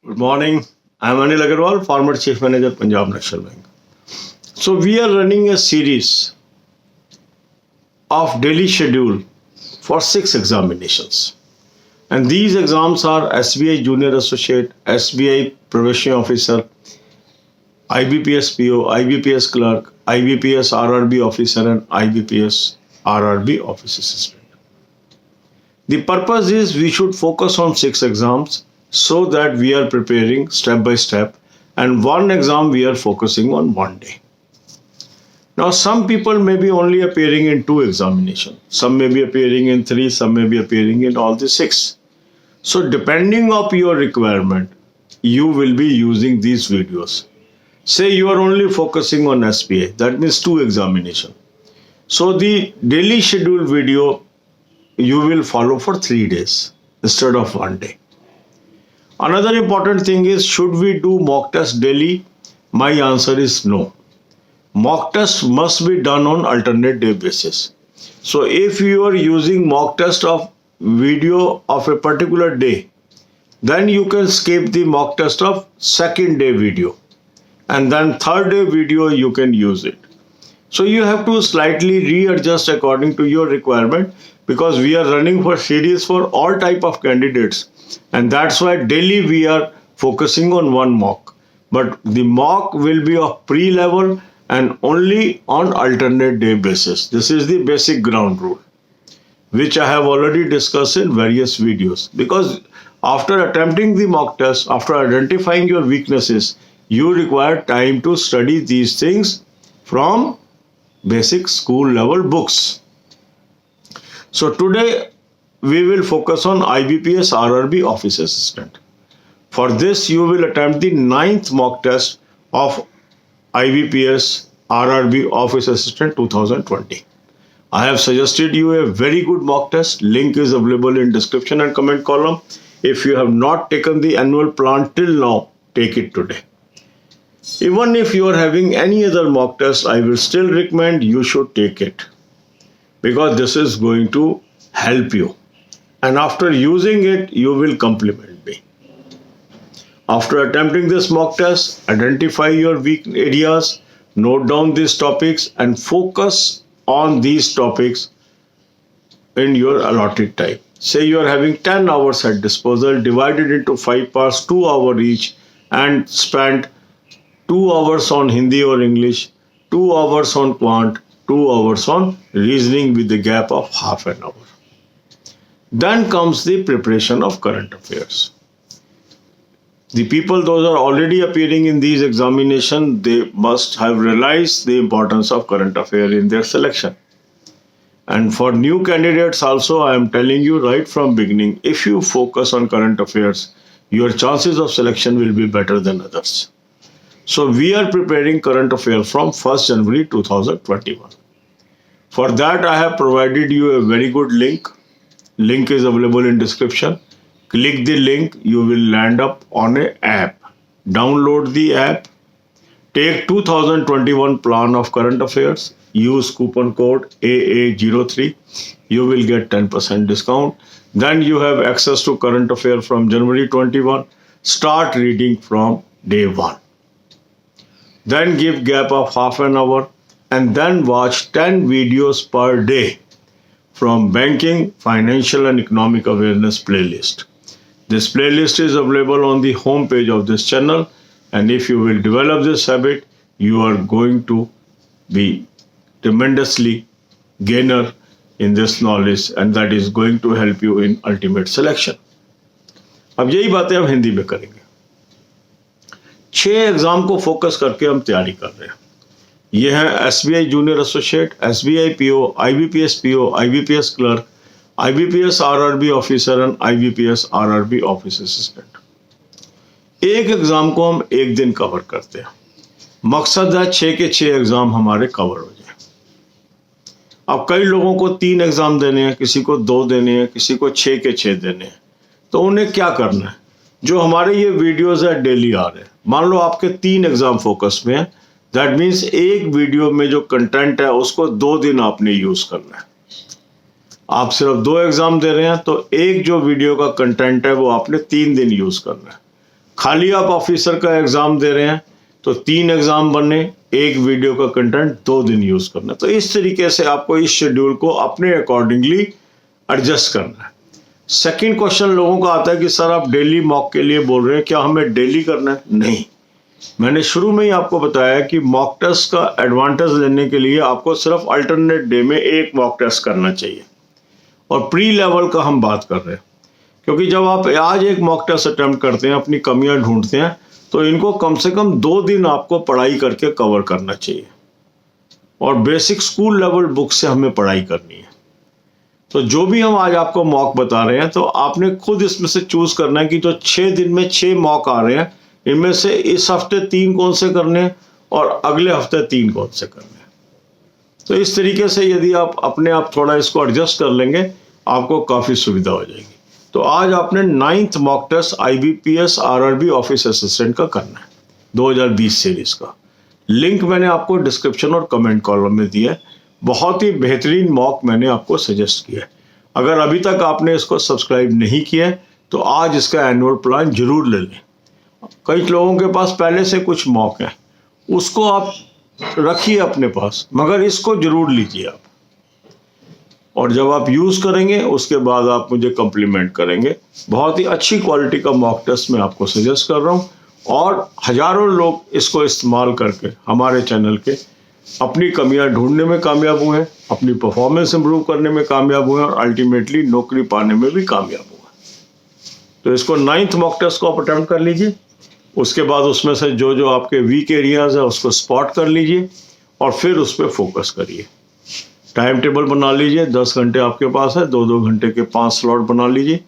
Good morning. I am Anil Agarwal, former Chief Manager, Punjab National Bank. So we are running a series of daily schedule for 6 examinations. And these exams are SBI Junior Associate, SBI Probation Officer, IBPS PO, IBPS Clerk, IBPS RRB Officer and IBPS RRB Office Assistant. The purpose is we should focus on 6 exams so that we are preparing step by step, and one exam we are focusing on one day. Now, some people may be only appearing in 2 examinations, some may be appearing in 3, some may be appearing in all the 6. So, depending on your requirement, you will be using these videos. Say you are only focusing on SBA, that means 2 examinations. So, the daily schedule video you will follow for 3 days instead of one day. Another important thing is, should we do mock test daily? My answer is no. Mock test must be done on alternate day basis. So if you are using mock test of video of a particular day, then you can skip the mock test of second day video, and then third day video you can use it. So you have to slightly readjust according to your requirement, because we are running for series for all type of candidates, and that's why daily we are focusing on one mock. But the mock will be of pre-level and only on alternate day basis. This is the basic ground rule, which I have already discussed in various videos. Because after attempting the mock test, after identifying your weaknesses, you require time to study these things from basic school level books. So today we will focus on IBPS RRB Office Assistant. For this you will attempt the 9th mock test of IBPS RRB Office Assistant 2020. I have suggested you a very good mock test. Link is available in description and comment column. If you have not taken the annual plan till now, take it today. Even if you are having any other mock test, I will still recommend you should take it, because this is going to help you. And after using it, you will compliment me. After attempting this mock test, identify your weak areas, note down these topics and focus on these topics in your allotted time. Say you are having 10 hours at disposal, divided into 5 parts, 2 hours each, and spend 2 hours on Hindi or English, 2 hours on quant, 2 hours on reasoning with the gap of half an hour. Then comes the preparation of current affairs. The people those are already appearing in these examinations, they must have realized the importance of current affair in their selection. And for new candidates also, I am telling you right from beginning, if you focus on current affairs, your chances of selection will be better than others. So we are preparing current affairs from 1st January 2021. For that, I have provided you a very good link. Link is available in description. Click the link, you will land up on an app. Download the app. Take 2021 plan of current affairs. Use coupon code AA03. You will get 10% discount. Then you have access to current affairs from January 21. Start reading from day 1. Then give gap of half an hour, and then watch 10 videos per day from banking, financial and economic awareness playlist. This playlist is available on the home page of this channel, and if you will develop this habit, you are going to be tremendously gainer in this knowledge, and that is going to help you in ultimate selection. अब यही बातें हम हिंदी में करेंगे. 6 exam को focus करके हम तैयारी कर रहे हैं. ये है SBI junior associate, SBI PO, IBPS PO, IBPS clerk, IBPS RRB officer and IBPS RRB office assistant. एक एग्जाम को हम एक दिन कवर करते हैं. मकसद है 6 के 6 एग्जाम हमारे कवर हो जाए. अब कई लोगों को 3 एग्जाम देने हैं, किसी को 2 देने हैं, किसी को 6 के 6 देने हैं. तो उन्हें क्या करना है? जो हमारे ये वीडियोस है डेली आ रहे हैं. मान लो आपके 3 एग्जाम फोकस में है, दैट मीन्स एक वीडियो में जो कंटेंट है उसको 2 दिन आपने यूज करना है. आप सिर्फ 2 एग्जाम दे रहे हैं तो एक जो वीडियो का कंटेंट है वो आपने 3 दिन यूज करना है. खाली आप ऑफिसर का एग्जाम दे रहे हैं तो 3 एग्जाम बनने, 1 वीडियो का कंटेंट 2 दिन यूज करना। तो इस तरीके से आपको इस शेड्यूल को अपने अकॉर्डिंगली एडजस्ट करना है। सेकंड क्वेश्चन लोगों का आता है कि सर आप डेली मॉक के लिए बोल रहे हैं, क्या हमें डेली करना है? नहीं, मैंने शुरू में ही आपको बताया कि मॉक टेस्ट का एडवांटेज लेने के लिए आपको सिर्फ अल्टरनेट डे में 1 मॉक टेस्ट करना चाहिए। और प्री लेवल का हम बात कर रहे हैं, क्योंकि जब आप आज एक मॉक टेस्ट अटेम्प्ट करते हैं, अपनी कमियां ढूंढते हैं, तो इनको कम से कम 2 दिन आपको पढ़ाई करके कवर करना चाहिए। और बेसिक स्कूल लेवल बुक से हमें पढ़ाई करनी है। तो जो भी हम आज आपको मॉक बता रहे हैं, तो आपने खुद इसमें से चूज करना है कि जो 6 दिन में 6 मॉक आ रहे हैं, इनमें से इस हफ्ते 3 कौन से करने हैं और अगले हफ्ते 3 कौन से करने हैं। तो इस तरीके से यदि आप अपने आप थोड़ा इसको एडजस्ट कर लेंगे, आपको काफ़ी सुविधा हो जाएगी। तो आज आपने 9th mock test IBPS RRB office assistant का करना है, 2020 सीरीज का। लिंक मैंने आपको डिस्क्रिप्शन और कमेंट कॉलम में दिया है। बहुत ही बेहतरीन मॉक मैंने आपको सजेस्ट किया है। अगर अभी तक आपने इसको सब्सक्राइब नहीं किया है, तो आज इसका एनुअल प्लान जरूर ले लें। कई लोगों के पास पहले से कुछ मॉक है, उसको आप रखिए अपने पास, मगर इसको जरूर लीजिए आप। और जब आप यूज करेंगे उसके बाद आप मुझे कम्प्लीमेंट करेंगे। बहुत ही अच्छी क्वालिटी का मॉक टेस्ट मैं आपको सजेस्ट कर रहा हूँ, और हजारों लोग इसको इस्तेमाल करके हमारे चैनल के अपनी कमियां ढूंढने में कामयाब हुए हैं, अपनी परफॉर्मेंस इंप्रूव करने में कामयाब हुए हैं, और अल्टीमेटली नौकरी पाने में भी कामयाब हुए हैं। तो इसको 9th मॉक टेस्ट को आप अटेम्प्ट कर लीजिए। उसके बाद उसमें से जो जो आपके वीक एरियाज है उसको स्पॉट कर लीजिए, और फिर उस पर फोकस करिए। टाइम टेबल बना लीजिए, 10 घंटे आपके पास है, 2-2 घंटे के 5 स्लॉट बना लीजिए।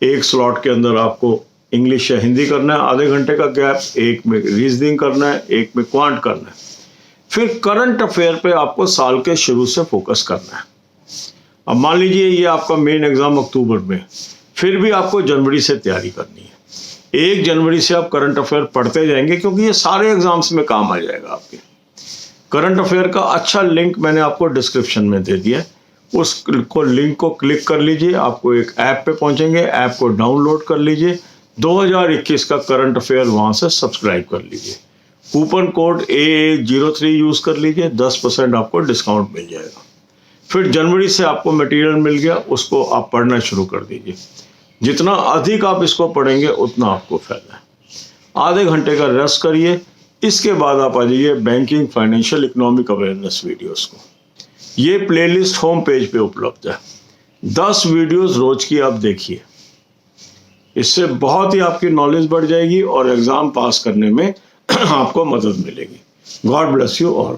एक स्लॉट के अंदर आपको इंग्लिश या हिंदी करना है, आधे घंटे का गैप, एक में रीजनिंग करना है, एक में क्वांट करना है। फिर करंट अफेयर पे आपको साल के शुरू से फोकस करना है। अब मान लीजिए ये आपका मेन एग्जाम अक्टूबर में, फिर भी आपको जनवरी से तैयारी करनी है। 1 जनवरी से आप करंट अफेयर पढ़ते जाएंगे, क्योंकि ये सारे एग्जाम्स में काम आ जाएगा आपके। करंट अफेयर का अच्छा लिंक मैंने आपको डिस्क्रिप्शन में दे दिया है, उस लिंक को क्लिक कर लीजिए, आपको एक ऐप पे पहुंचेंगे, ऐप को डाउनलोड कर लीजिए, 2021 का करंट अफेयर वहां से सब्सक्राइब कर लीजिए। कूपन कोड AA03 यूज कर लीजिए, 10% आपको डिस्काउंट मिल जाएगा। फिर जनवरी से आपको मटेरियल मिल गया, उसको आप पढ़ना शुरू कर दीजिए। जितना अधिक आप इसको पढ़ेंगे उतना आपको फायदा है। आधे घंटे का रेस्ट करिए, इसके बाद आप आ जाइए banking, financial, economic awareness videos को। ये प्लेलिस्ट होम पेज पे उपलब्ध है। 10 वीडियोस रोज की आप देखिए, इससे बहुत ही आपकी नॉलेज बढ़ जाएगी और एग्जाम पास करने में आपको मदद मिलेगी। God bless you all.